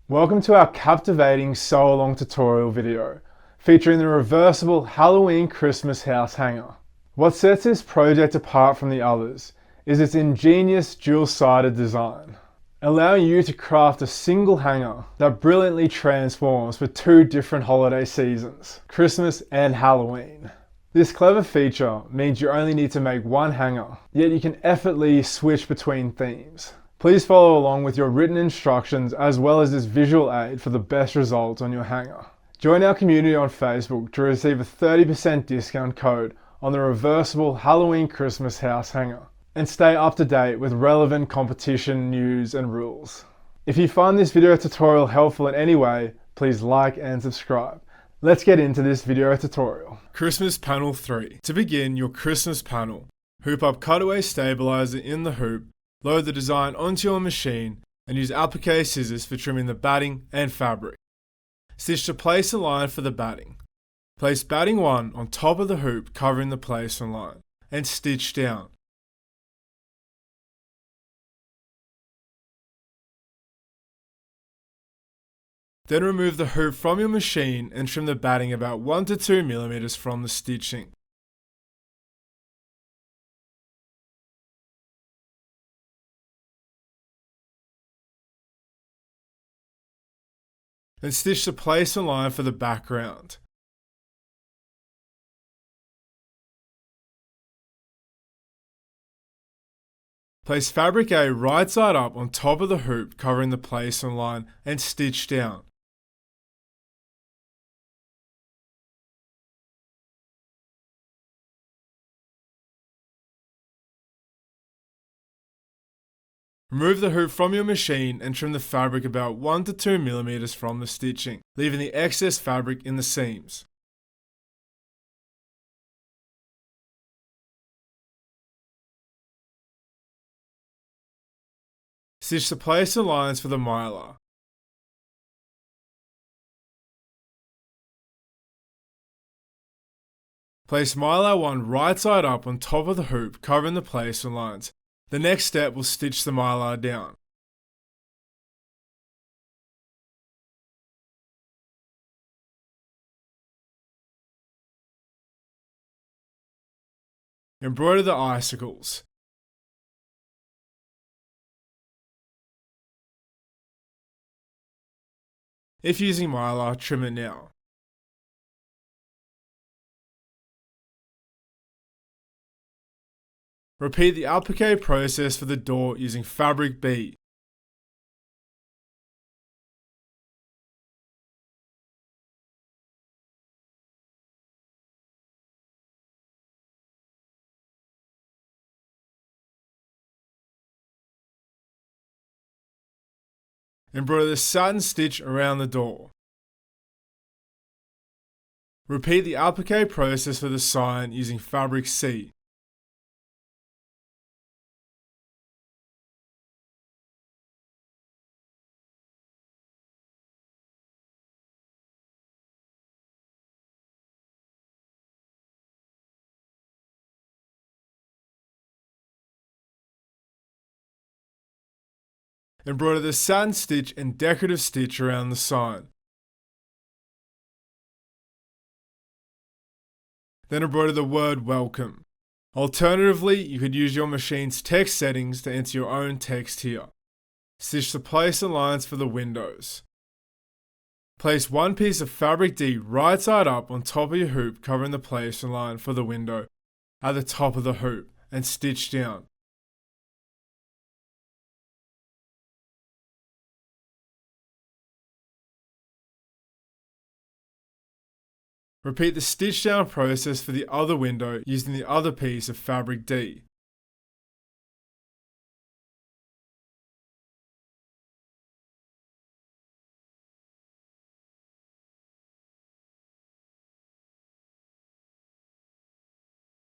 Welcome to our captivating sew-along tutorial video featuring the reversible Halloween Christmas house hanger. What sets this project apart from the others is its ingenious dual-sided design, allowing you to craft a single hanger that brilliantly transforms for two different holiday seasons, Christmas and Halloween. This clever feature means you only need to make one hanger, yet you can effortlessly switch between themes. Please follow along with your written instructions as well as this visual aid for the best results on your hanger. Join our community on Facebook to receive a 30% discount code on the reversible Halloween Christmas house hanger and stay up to date with relevant competition news and rules. If you find this video tutorial helpful in any way, please like and subscribe. Let's get into this video tutorial. Christmas Panel 3. To begin your Christmas panel, hoop up cutaway stabilizer in the hoop, load the design onto your machine, and use applique scissors for trimming the batting and fabric. Stitch the place and line for the batting. Place batting 1 on top of the hoop covering the place and line, and stitch down. Then remove the hoop from your machine and trim the batting about 1 to 2 mm from the stitching. Then stitch the place and line for the background. Place fabric A right side up on top of the hoop covering the place and line and stitch down. Remove the hoop from your machine and trim the fabric about 1 to 2 mm from the stitching, leaving the excess fabric in the seams. Stitch the place and lines for the mylar. Place mylar 1 right side up on top of the hoop covering the place and lines. The next step will stitch the mylar down. Embroider the icicles. If using mylar, trim it now. Repeat the applique process for the door using fabric B. Embroider the satin stitch around the door. Repeat the applique process for the sign using fabric C. Embroider the satin stitch and decorative stitch around the sign. Then embroider the word welcome. Alternatively, you could use your machine's text settings to enter your own text here. Stitch the place and lines for the windows. Place one piece of fabric D right side up on top of your hoop covering the place and line for the window at the top of the hoop and stitch down. Repeat the stitch down process for the other window using the other piece of fabric D.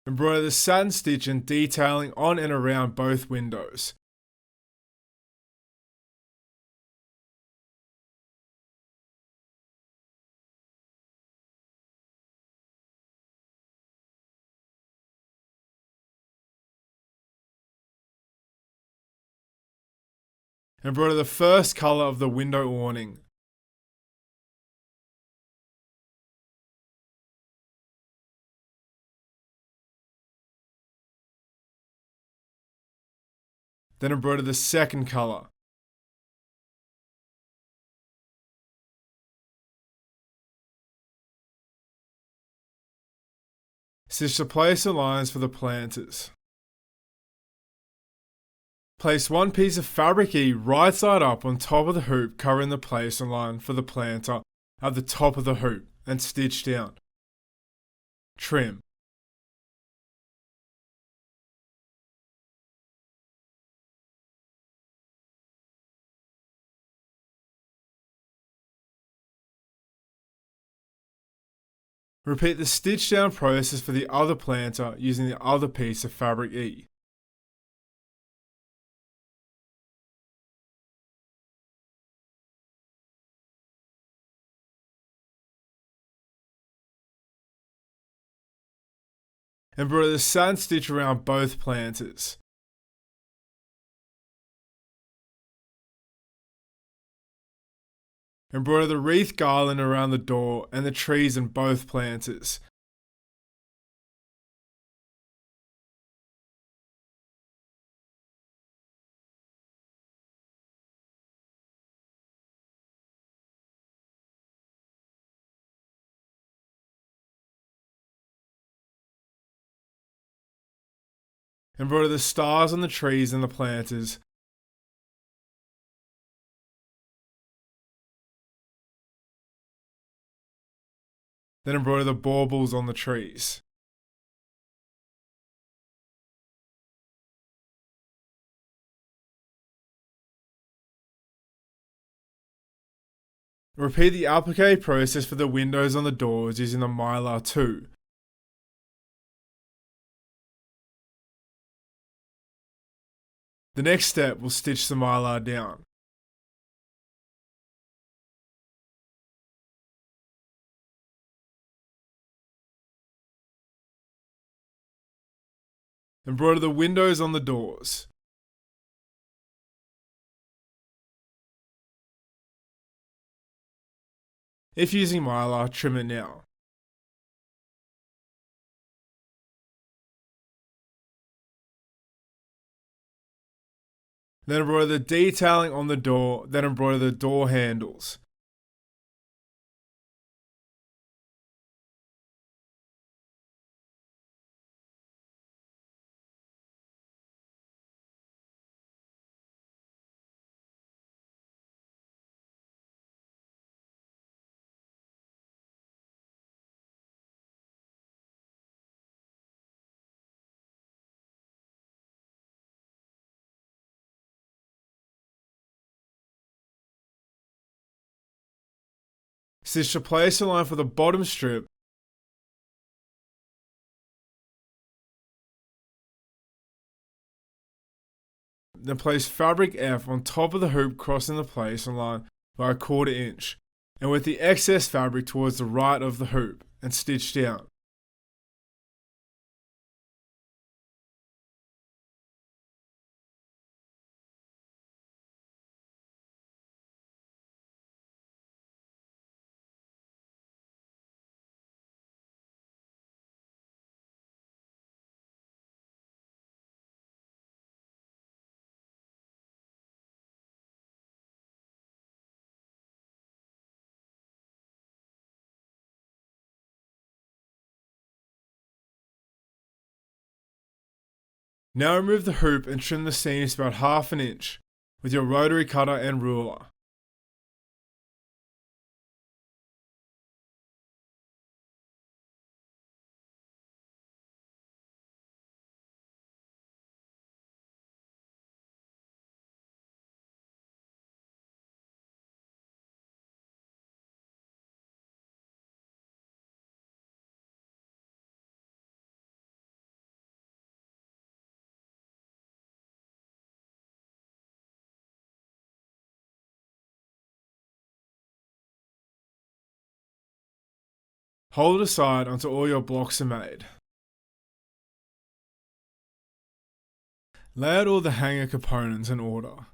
Embroider the satin stitch and detailing on and around both windows. Embroider the first colour of the window awning. Then embroider the second colour. Stitch the placer lines for the planters. Place one piece of fabric E right side up on top of the hoop covering the placer line for the planter at the top of the hoop and stitch down. Trim. Repeat the stitch down process for the other planter using the other piece of fabric E. Embroider the satin stitch around both planters. Embroider the wreath garland around the door and the trees in both planters. Embroider the stars on the trees and the planters. Then embroider the baubles on the trees. Repeat the applique process for the windows on the doors using the mylar too. The next step will stitch the mylar down. Embroider the windows on the doors. If using mylar, trim it now. Then embroider the detailing on the door, then embroider the door handles. Stitch the placer line for the bottom strip. Then place fabric F on top of the hoop crossing the placer line by 1/4 inch and with the excess fabric towards the right of the hoop and stitch down. Now remove the hoop and trim the seams about 1/2 inch with your rotary cutter and ruler. Hold aside until all your blocks are made. Lay out all the hanger components in order.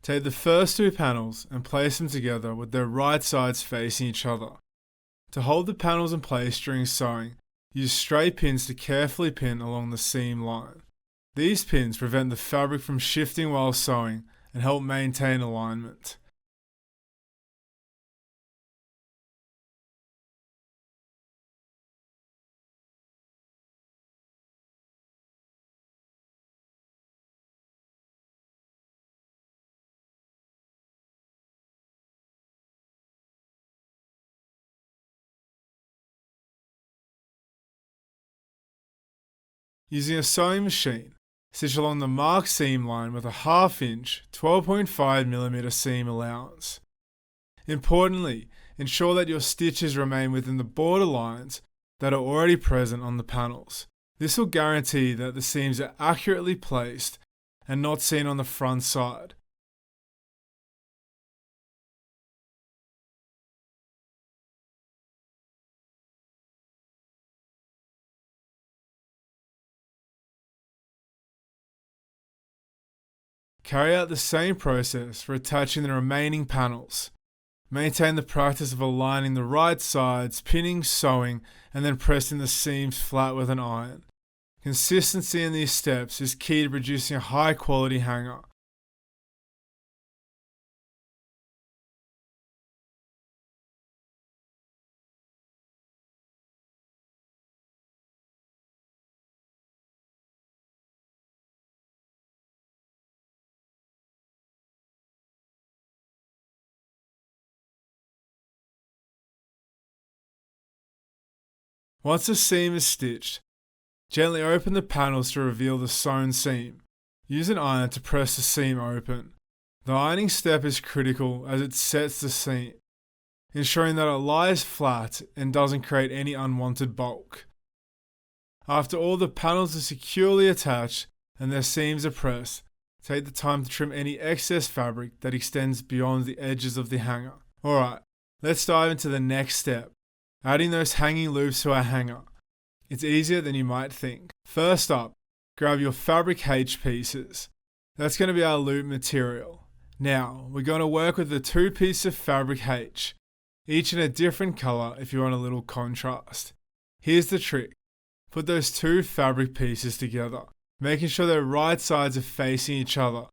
Take the first 2 panels and place them together with their right sides facing each other. To hold the panels in place during sewing, use straight pins to carefully pin along the seam line. These pins prevent the fabric from shifting while sewing and help maintain alignment. Using a sewing machine, stitch along the marked seam line with a 1/2 inch 12.5mm seam allowance. Importantly, ensure that your stitches remain within the border lines that are already present on the panels. This will guarantee that the seams are accurately placed and not seen on the front side. Carry out the same process for attaching the remaining panels. Maintain the practice of aligning the right sides, pinning, sewing, and then pressing the seams flat with an iron. Consistency in these steps is key to producing a high quality hanger. Once the seam is stitched, gently open the panels to reveal the sewn seam. Use an iron to press the seam open. The ironing step is critical as it sets the seam, ensuring that it lies flat and doesn't create any unwanted bulk. After all the panels are securely attached and their seams are pressed, take the time to trim any excess fabric that extends beyond the edges of the hanger. Alright, let's dive into the next step, adding those hanging loops to our hanger. It's easier than you might think. First up, grab your fabric H pieces. That's going to be our loop material. Now, we're going to work with the 2 pieces of fabric H, each in a different colour if you want a little contrast. Here's the trick. Put those 2 fabric pieces together, making sure their right sides are facing each other.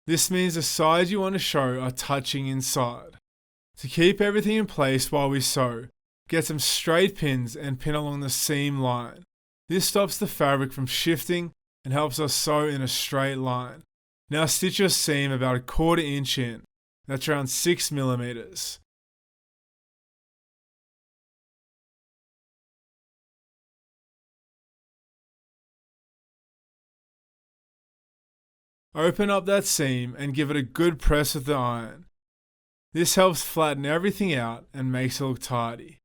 This means the sides you want to show are touching inside. To keep everything in place while we sew, get some straight pins and pin along the seam line. This stops the fabric from shifting and helps us sew in a straight line. Now stitch your seam about 1/4 inch in. That's around 6mm. Open up that seam and give it a good press with the iron. This helps flatten everything out and makes it look tidy.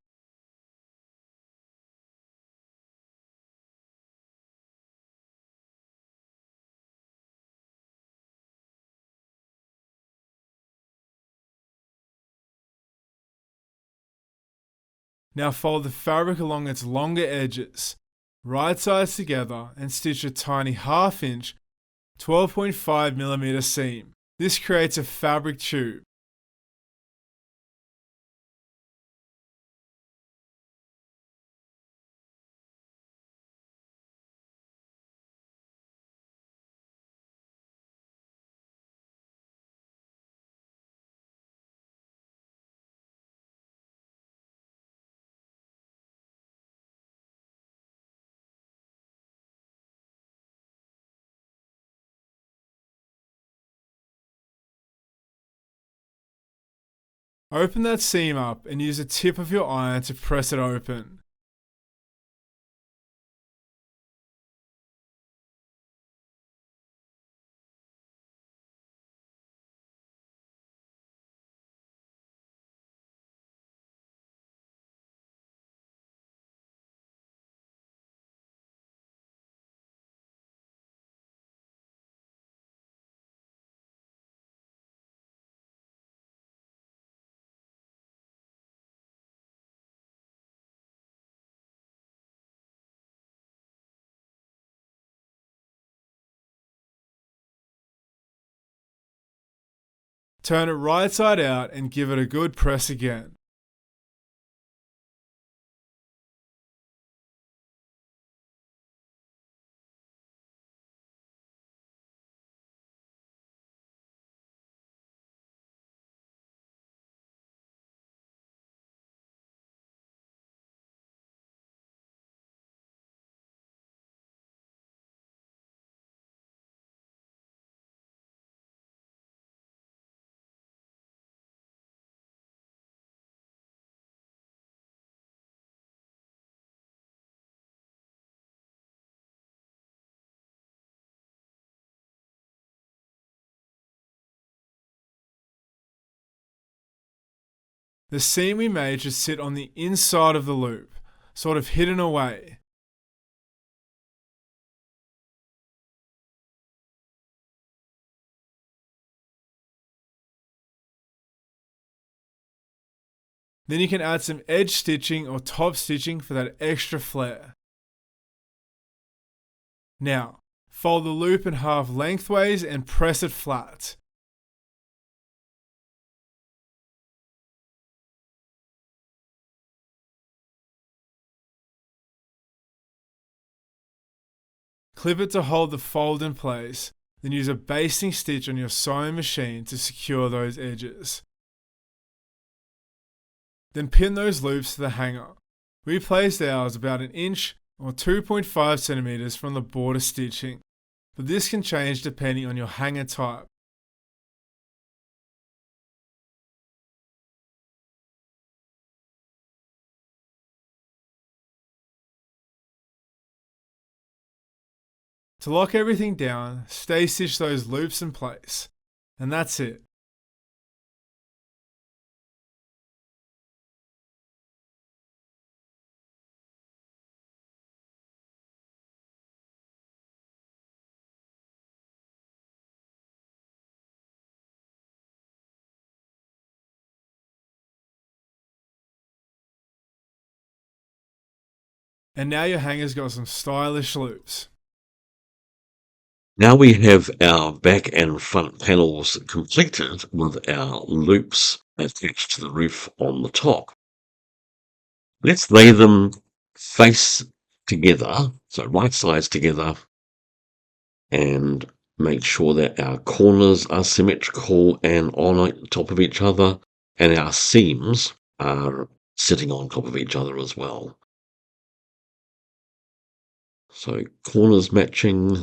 Now fold the fabric along its longer edges, right sides together, and stitch a tiny 1/2 inch 12.5mm seam. This creates a fabric tube. Open that seam up and use the tip of your iron to press it open. Turn it right side out and give it a good press again. The seam we made should sit on the inside of the loop, sort of hidden away. Then you can add some edge stitching or top stitching for that extra flair. Now, fold the loop in half lengthways and press it flat. Clip it to hold the fold in place, then use a basting stitch on your sewing machine to secure those edges. Then pin those loops to the hanger. We placed ours about 1 inch or 2.5 centimeters from the border stitching, but this can change depending on your hanger type. To lock everything down, stay stitch those loops in place. And that's it. And now your hanger's got some stylish loops. Now we have our back and front panels completed with our loops attached to the roof on the top. Let's lay them face together, so right sides together, and make sure that our corners are symmetrical and on top of each other, and our seams are sitting on top of each other as well. So corners matching.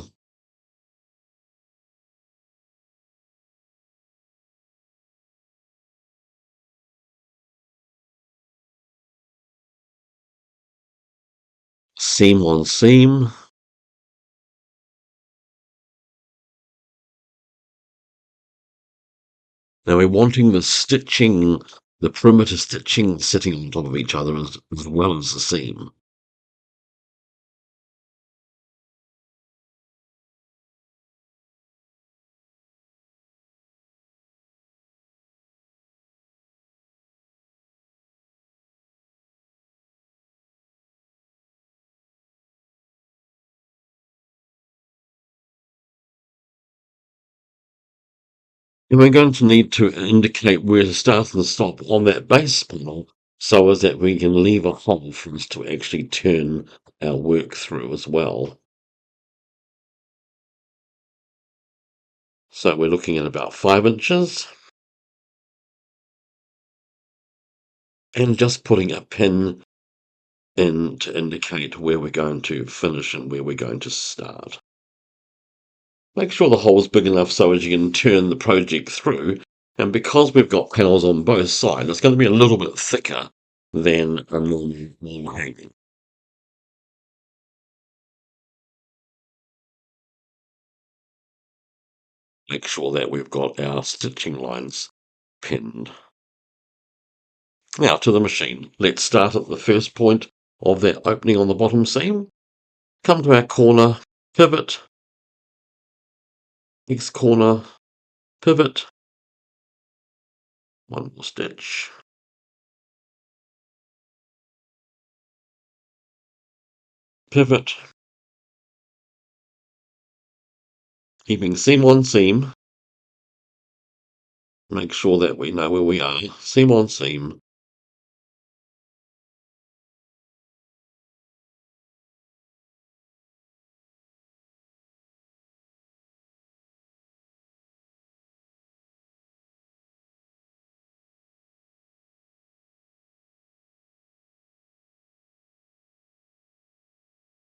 Seam on seam. Now we're wanting the stitching, the perimeter stitching sitting on top of each other as well as the seam. And we're going to need to indicate where to start and stop on that base panel so as that we can leave a hole for us to actually turn our work through as well. So we're looking at about 5 inches. And just putting a pin in to indicate where we're going to finish and where we're going to start. Make sure the hole is big enough so as you can turn the project through. And because we've got panels on both sides, it's going to be a little bit thicker than a normal wall hanging. Make sure that we've got our stitching lines pinned. Now to the machine. Let's start at the first point of that opening on the bottom seam. Come to our corner, pivot, next corner, pivot, one more stitch, pivot, keeping seam on seam. Make sure that we know where we are, seam on seam.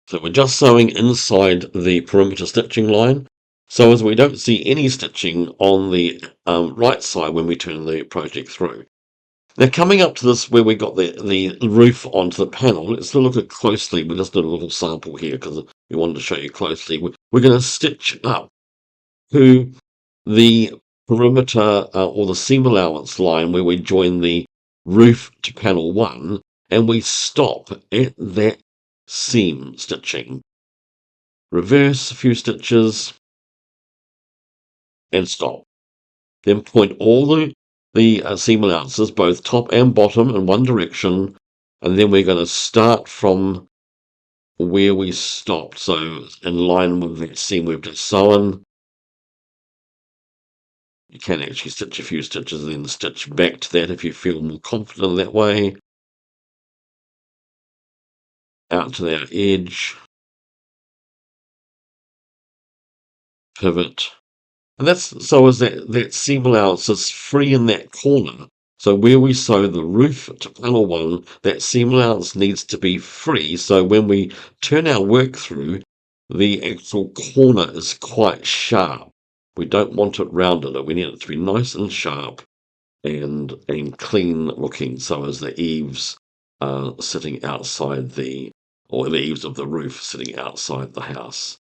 So we're just sewing inside the perimeter stitching line, so as we don't see any stitching on the right side when we turn the project through. Now coming up to this where we got the roof onto the panel, let's look at it closely. We just did a little sample here because we wanted to show you closely. We're going to stitch up to the perimeter or the seam allowance line where we join the roof to panel 1, and we stop at that seam stitching. Reverse a few stitches and stop. Then point all the seam allowances, both top and bottom, in one direction, and then we're going to start from where we stopped, so in line with that seam we've just sewn. You can actually stitch a few stitches and then stitch back to that if you feel more confident that way. Out to that edge, pivot, and that's so as that seam allowance is free in that corner. So where we sew the roof to panel 1, that seam allowance needs to be free, so when we turn our work through, the actual corner is quite sharp. We don't want it rounded, we need it to be nice and sharp and clean looking, so as the eaves are sitting outside or the eaves of the roof sitting outside the house.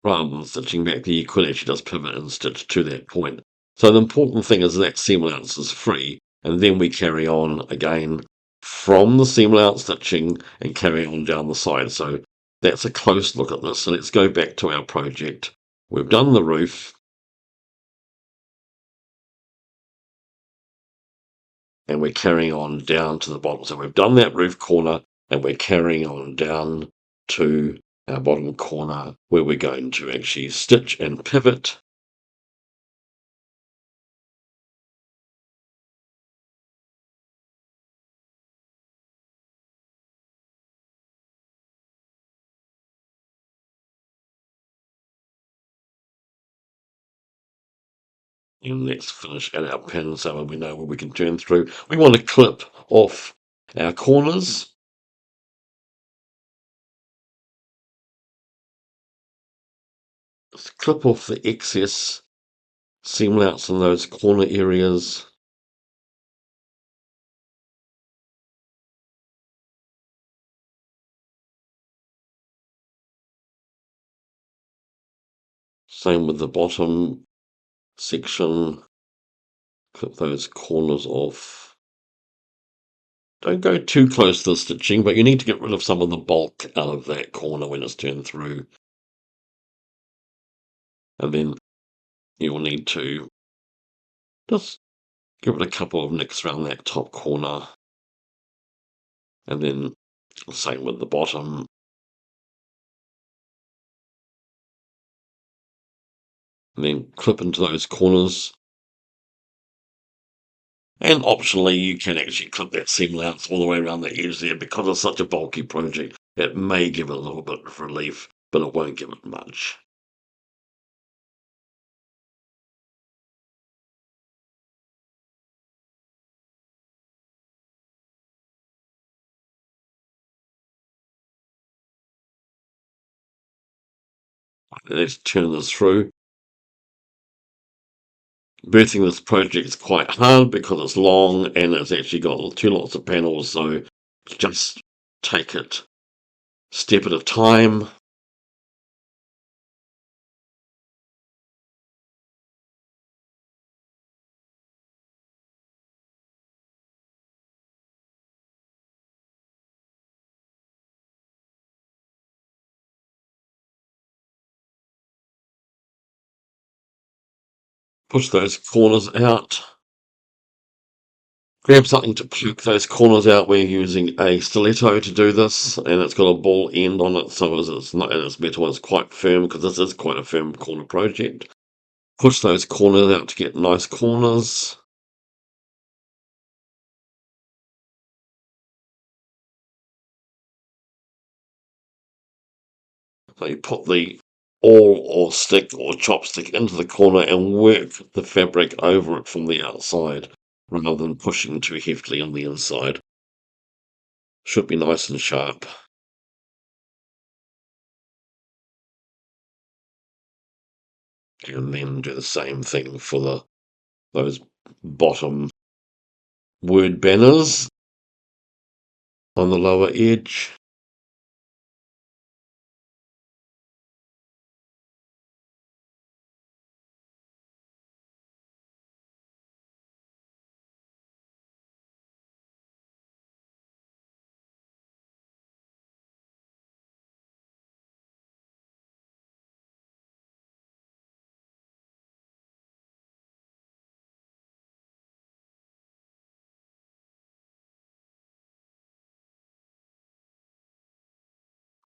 Rather than stitching back, you could actually just pivot and stitch to that point. So the important thing is that seam allowance is free, and then we carry on again from the seam allowance stitching and carry on down the side. So that's a close look at this. So let's go back to our project. We've done the roof, and we're carrying on down to the bottom. So we've done that roof corner, and we're carrying on down to our bottom corner where we're going to actually stitch and pivot. And let's finish at our pin so we know where we can turn through. We want to clip off our corners. Let's clip off the excess seam allowance in those corner areas. Same with the bottom section. Clip those corners off. Don't go too close to the stitching, but you need to get rid of some of the bulk out of that corner when it's turned through. And then you'll need to just give it a couple of nicks around that top corner. And then same with the bottom. And then clip into those corners. And optionally, you can actually clip that seam allowance all the way around the edge there. Because it's such a bulky project, it may give it a little bit of relief, but it won't give it much. Let's turn this through. Birthing this project is quite hard because it's long and it's actually got 2 lots of panels, so just take it step at a time. Push those corners out. Grab something to poke those corners out. We're using a stiletto to do this, and it's got a ball end on it, so it's not, and it's metal, it's quite firm because this is quite a firm corner project. Push those corners out to get nice corners. So you put the awl or stick or chopstick into the corner and work the fabric over it from the outside rather than pushing too heavily on the inside. Should be nice and sharp. And then do the same thing for those bottom word banners on the lower edge.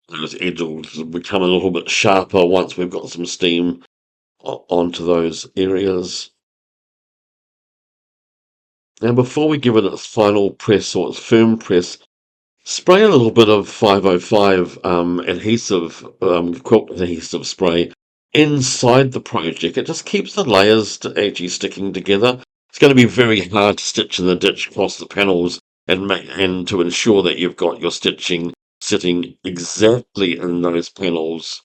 Those edges will become a little bit sharper once we've got some steam onto those areas. Now before we give it its final press or its firm press, spray a little bit of 505 adhesive, quilt adhesive spray inside the project. It just keeps the layers actually sticking together. It's going to be very hard to stitch in the ditch across the panels and to ensure that you've got your stitching sitting exactly in those panels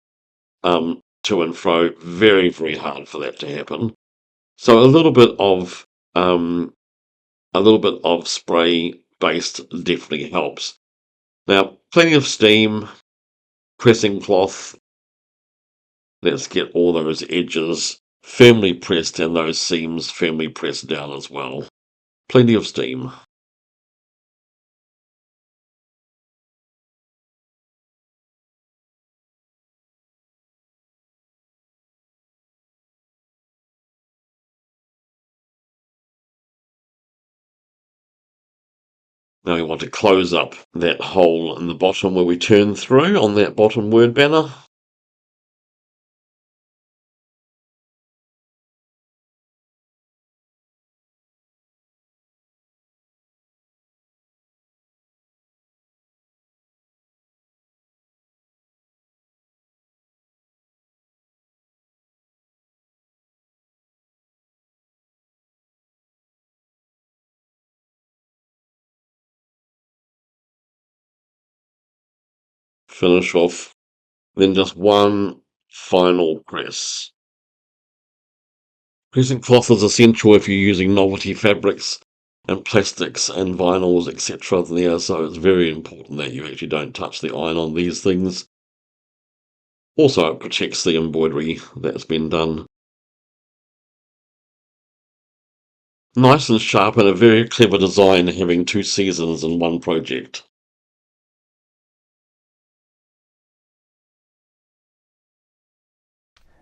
to and fro. Very, very hard for that to happen. So a little bit of spray based definitely helps. Now, plenty of steam, pressing cloth. Let's get all those edges firmly pressed and those seams firmly pressed down as well. Plenty of steam. Now we want to close up that hole in the bottom where we turn through on that bottom word banner. Finish off. Then just one final press. Pressing cloth is essential if you're using novelty fabrics and plastics and vinyls, etc. there, so it's very important that you actually don't touch the iron on these things. Also, it protects the embroidery that's been done. Nice and sharp and a very clever design having two seasons in one project.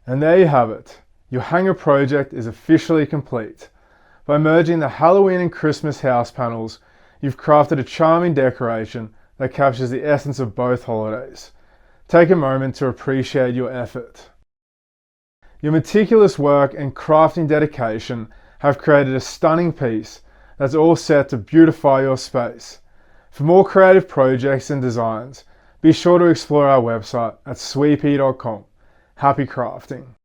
And there you have it. Your hanger project is officially complete. By merging the Halloween and Christmas house panels, you've crafted a charming decoration that captures the essence of both holidays. Take a moment to appreciate your effort. Your meticulous work and crafting dedication have created a stunning piece that's all set to beautify your space. For more creative projects and designs, be sure to explore our website at sweepy.com. Happy crafting!